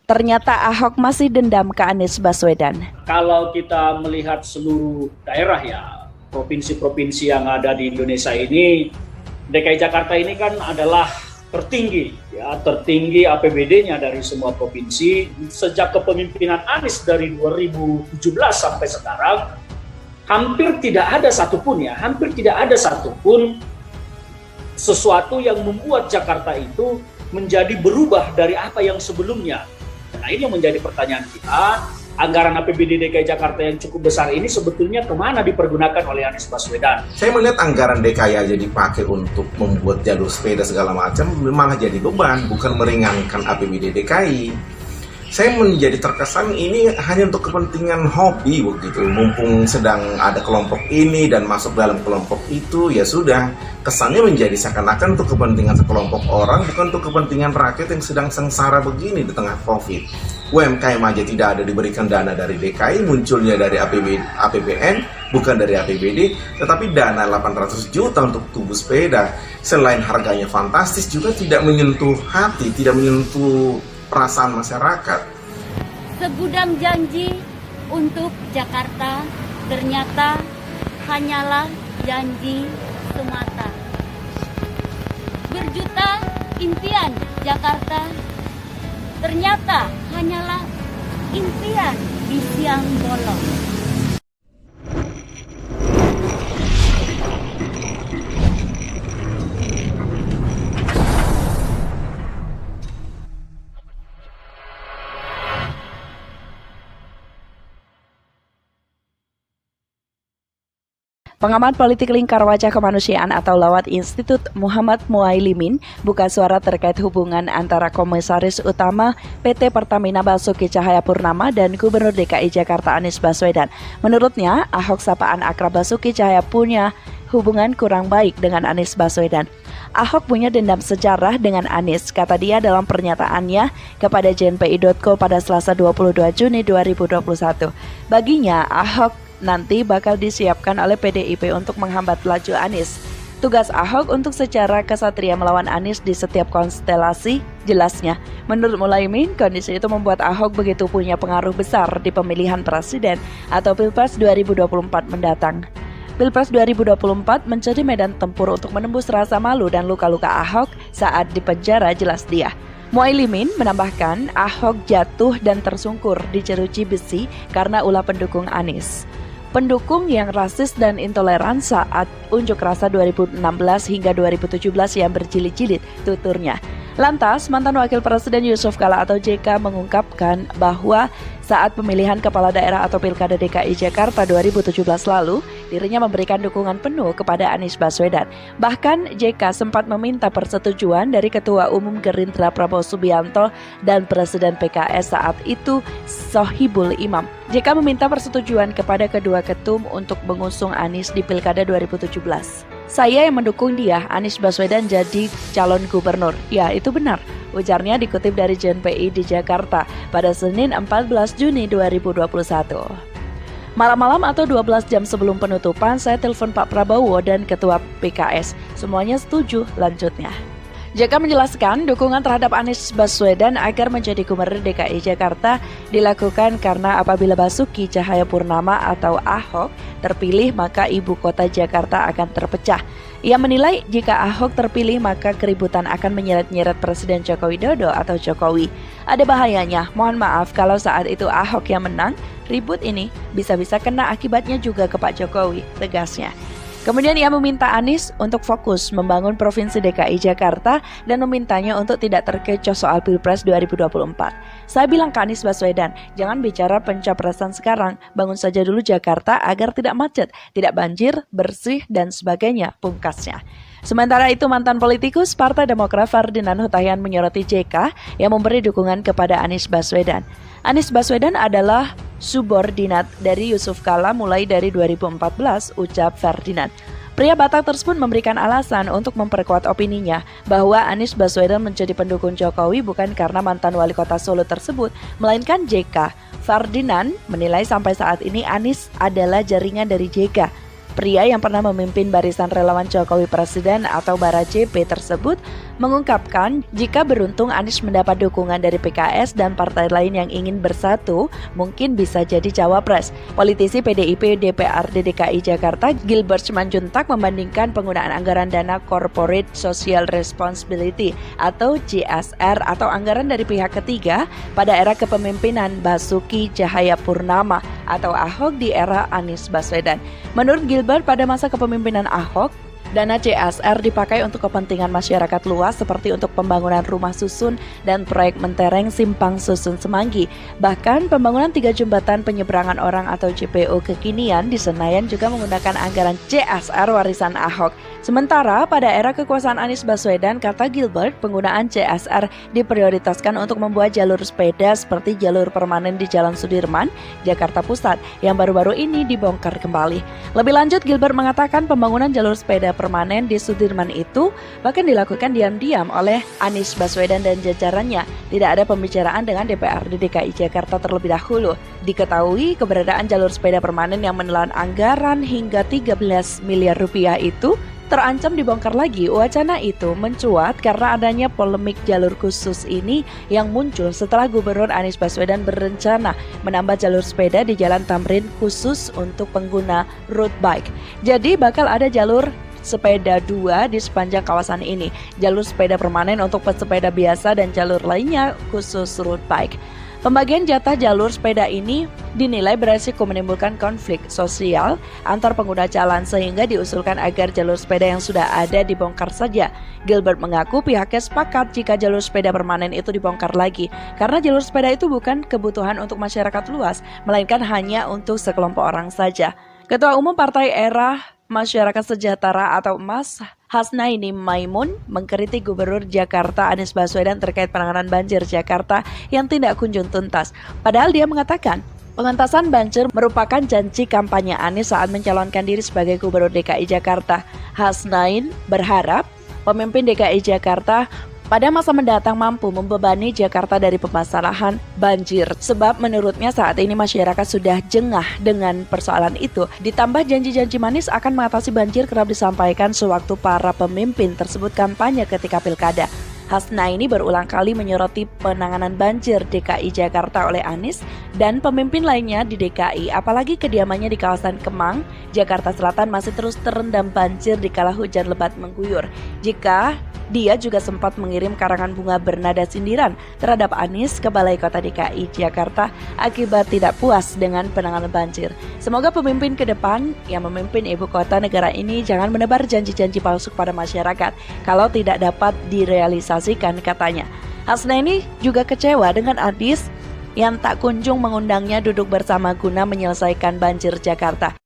Ternyata Ahok masih dendam ke Anies Baswedan. Kalau kita melihat seluruh daerah ya, provinsi-provinsi yang ada di Indonesia ini, DKI Jakarta ini kan adalah tertinggi APBD-nya dari semua provinsi. Sejak kepemimpinan Anies dari 2017 sampai sekarang, hampir tidak ada satupun sesuatu yang membuat Jakarta itu menjadi berubah dari apa yang sebelumnya. Nah, ini yang menjadi pertanyaan kita, anggaran APBD DKI Jakarta yang cukup besar ini sebetulnya kemana dipergunakan oleh Anies Baswedan? Saya melihat anggaran DKI aja dipakai untuk membuat jalur sepeda segala macam, malah jadi beban, bukan meringankan APBD DKI. Saya menjadi terkesan ini hanya untuk kepentingan hobi begitu. Mumpung sedang ada kelompok ini dan masuk dalam kelompok itu, ya sudah. Kesannya menjadi seakan-akan untuk kepentingan sekelompok orang, bukan untuk kepentingan rakyat yang sedang sengsara begini di tengah COVID. UMKM aja tidak ada diberikan dana dari DKI, munculnya dari APBN, bukan dari APBD, tetapi dana 800 juta untuk tubuh sepeda. Selain harganya fantastis, juga tidak menyentuh hati, tidak menyentuh perasaan masyarakat. Segudang janji untuk Jakarta ternyata hanyalah janji semata. Berjuta impian Jakarta ternyata hanyalah impian di siang bolong. Pengamat politik lingkar wajah kemanusiaan atau Lawat Institut Muhammad Muailimin buka suara terkait hubungan antara Komisaris Utama PT Pertamina Basuki Cahayapurnama dan Gubernur DKI Jakarta Anies Baswedan. Menurutnya, Ahok sapaan akrab Basuki Cahaya punya hubungan kurang baik dengan Anies Baswedan. Ahok punya dendam sejarah dengan Anies, kata dia dalam pernyataannya kepada JNPI.co pada Selasa 22 Juni 2021. Baginya, Ahok nanti bakal disiapkan oleh PDIP untuk menghambat laju Anies. Tugas Ahok untuk secara kesatria melawan Anies di setiap konstelasi, jelasnya. Menurut Muaiilimin, kondisi itu membuat Ahok begitu punya pengaruh besar di pemilihan presiden atau Pilpres 2024 mendatang. Pilpres 2024 menjadi medan tempur untuk menembus rasa malu dan luka-luka Ahok saat dipenjara, jelas dia. Muailimin menambahkan Ahok jatuh dan tersungkur di jeruji besi karena ulah pendukung Anies. Pendukung yang rasis dan intoleran saat unjuk rasa 2016 hingga 2017 yang berjilid-jilid, tuturnya. Lantas, mantan Wakil Presiden Yusuf Kala atau JK mengungkapkan bahwa saat pemilihan kepala daerah atau Pilkada DKI Jakarta 2017 lalu, dirinya memberikan dukungan penuh kepada Anies Baswedan. Bahkan JK sempat meminta persetujuan dari Ketua Umum Gerindra Prabowo Subianto dan Presiden PKS saat itu Sohibul Imam. JK meminta persetujuan kepada kedua ketum untuk mengusung Anies di Pilkada 2017. Saya yang mendukung dia, Anies Baswedan jadi calon gubernur. Ya, itu benar, ujarnya dikutip dari JNPI di Jakarta pada Senin 14 Juni 2021. Malam-malam atau 12 jam sebelum penutupan, saya telepon Pak Prabowo dan Ketua PKS. Semuanya setuju, lanjutnya. JK menjelaskan dukungan terhadap Anies Baswedan agar menjadi Gubernur DKI Jakarta dilakukan karena apabila Basuki Cahayapurnama atau Ahok terpilih maka ibu kota Jakarta akan terpecah. Ia menilai jika Ahok terpilih maka keributan akan menyeret-nyeret Presiden Joko Widodo atau Jokowi. Ada bahayanya, mohon maaf kalau saat itu Ahok yang menang, ribut ini bisa-bisa kena akibatnya juga ke Pak Jokowi, tegasnya. Kemudian ia meminta Anies untuk fokus membangun Provinsi DKI Jakarta dan memintanya untuk tidak terkecoh soal Pilpres 2024. Saya bilang ke Anies Baswedan, jangan bicara pencapresan sekarang, bangun saja dulu Jakarta agar tidak macet, tidak banjir, bersih, dan sebagainya, pungkasnya. Sementara itu mantan politikus Partai Demokrat Ferdinand Hutahian menyoroti JK yang memberi dukungan kepada Anies Baswedan. Anies Baswedan adalah subordinat dari Yusuf Kala mulai dari 2014, ucap Ferdinand. Pria Batak tersebut memberikan alasan untuk memperkuat opininya bahwa Anies Baswedan menjadi pendukung Jokowi bukan karena mantan wali kota Solo tersebut, melainkan JK. Ferdinand menilai sampai saat ini Anies adalah jaringan dari JK. Pria yang pernah memimpin barisan relawan Jokowi Presiden atau Bara JP tersebut mengungkapkan jika beruntung Anies mendapat dukungan dari PKS dan partai lain yang ingin bersatu, mungkin bisa jadi cawapres. Politisi PDIP DPRD DKI Jakarta Gilbert Simanjuntak membandingkan penggunaan anggaran dana Corporate Social Responsibility atau CSR atau anggaran dari pihak ketiga pada era kepemimpinan Basuki Cahayapurnama atau Ahok di era Anies Baswedan. Menurut Gilbert, pada masa kepemimpinan Ahok, dana CSR dipakai untuk kepentingan masyarakat luas seperti untuk pembangunan rumah susun dan proyek mentereng Simpang Susun Semanggi. Bahkan pembangunan 3 jembatan penyeberangan orang atau JPO kekinian di Senayan juga menggunakan anggaran CSR warisan Ahok. Sementara pada era kekuasaan Anies Baswedan, kata Gilbert, penggunaan CSR diprioritaskan untuk membuat jalur sepeda seperti jalur permanen di Jalan Sudirman, Jakarta Pusat yang baru-baru ini dibongkar kembali. Lebih lanjut, Gilbert mengatakan pembangunan jalur sepeda permanen di Sudirman itu bahkan dilakukan diam-diam oleh Anies Baswedan dan jajarannya. Tidak ada pembicaraan dengan DPRD DKI Jakarta terlebih dahulu. Diketahui keberadaan jalur sepeda permanen yang menelan anggaran hingga 13 miliar rupiah itu terancam dibongkar lagi. Wacana itu mencuat karena adanya polemik jalur khusus ini yang muncul setelah Gubernur Anies Baswedan berencana menambah jalur sepeda di Jalan Tamrin khusus untuk pengguna road bike. Jadi bakal ada jalur sepeda 2 di sepanjang kawasan ini, jalur sepeda permanen untuk pesepeda biasa dan jalur lainnya khusus road bike. Pembagian jatah jalur sepeda ini dinilai beresiko menimbulkan konflik sosial antar pengguna jalan sehingga diusulkan agar jalur sepeda yang sudah ada dibongkar saja. Gilbert mengaku pihaknya sepakat jika jalur sepeda permanen itu dibongkar lagi karena jalur sepeda itu bukan kebutuhan untuk masyarakat luas, melainkan hanya untuk sekelompok orang saja. Ketua Umum Partai Era Masyarakat Sejahtera atau MAS Hasnaini Maimun mengkritik Gubernur Jakarta Anies Baswedan terkait penanganan banjir Jakarta yang tidak kunjung tuntas. Padahal dia mengatakan pengentasan banjir merupakan janji kampanye Anies saat mencalonkan diri sebagai Gubernur DKI Jakarta. Hasnain berharap pemimpin DKI Jakarta pada masa mendatang mampu membebani Jakarta dari permasalahan banjir. Sebab menurutnya saat ini masyarakat sudah jengah dengan persoalan itu. Ditambah janji-janji manis akan mengatasi banjir kerap disampaikan sewaktu para pemimpin tersebut kampanye ketika pilkada. Hasnaini berulang kali menyoroti penanganan banjir DKI Jakarta oleh Anies dan pemimpin lainnya di DKI, apalagi kediamannya di kawasan Kemang, Jakarta Selatan masih terus terendam banjir dikala hujan lebat mengguyur. Jika dia juga sempat mengirim karangan bunga bernada sindiran terhadap Anies ke Balai Kota DKI Jakarta akibat tidak puas dengan penanganan banjir. Semoga pemimpin ke depan yang memimpin ibu kota negara ini jangan menebar janji-janji palsu kepada masyarakat kalau tidak dapat direalisasikan, katanya. Hasnaini juga kecewa dengan Anies yang tak kunjung mengundangnya duduk bersama guna menyelesaikan banjir Jakarta.